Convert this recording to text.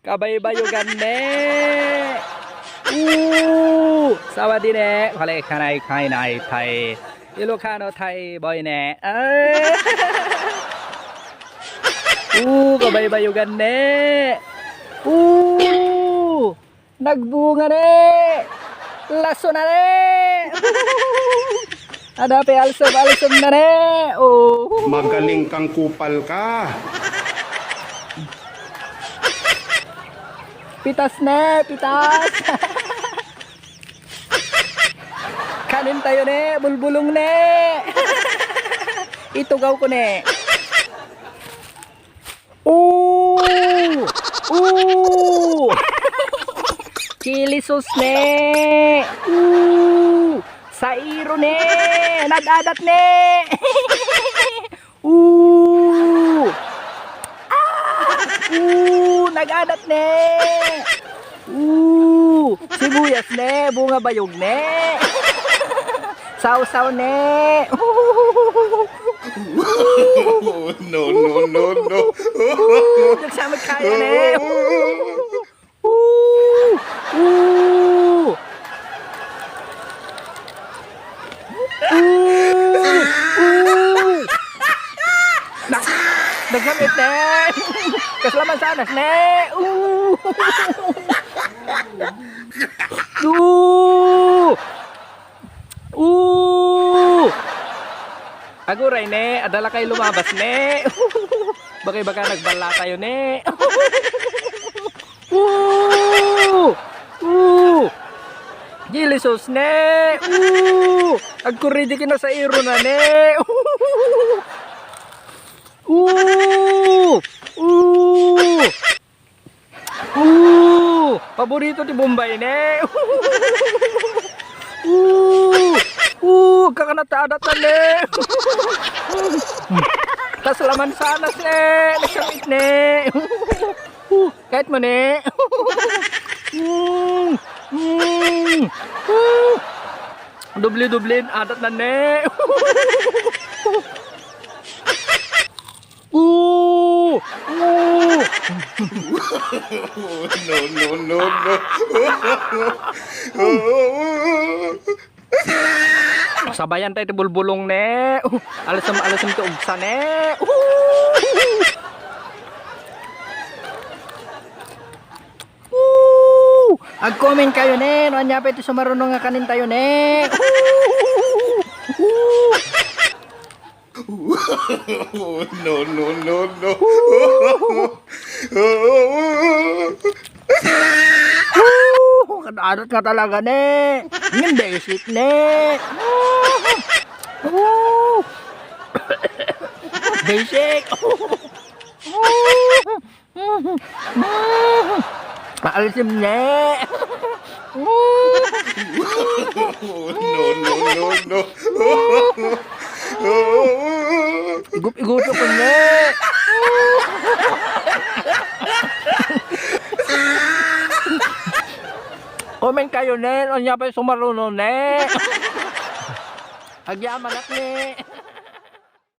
Kabaybayugan ne. Sawadi ne. Kale kanai kainai Thai. Ilocano Thai boy ne. Kabaybayugan ne. Nagbunga ne. Laso na ne. Ada pe alsam na ne. Magaling kang kupal ka. Pitas ne, pitas. Kanin tayo ne, bulbulong ne. Itugaw ko ne. Chili sauce ne. Sairo ne. Nadadat ne. Nag-adat ne. Sibuyas ne, bunga bayog ne. Sausaw ne. No. Nagsamag kaya ne. Nagsamit ne. Kaslaman sanas ne. Aguray ne, adala kayo lumabas ne. Baka nagbala kayo ne. Chili sauce ne. Agkuridi kina sa iro na ne. Paborito ti Bombay ne. Kakanata-adatan ne. Kaslaman sanas ne. Nagsamit ne. Kahit mo ne. Dubli-dublin adat na ne. No. Sabayan tayo bulbulong ne. Alasam to ugsa ne. Ag-comment kayo ne. No anya pa ito sumarunong nga kanin tayo ne. No. Kadadot ka talaga ne. Yung basic ne. Basic. Paalisim ne. No. Igup-iguto ko ne. Comment kayo ne. Ano niya pa yung sumarunong ne. Agyaman at ne.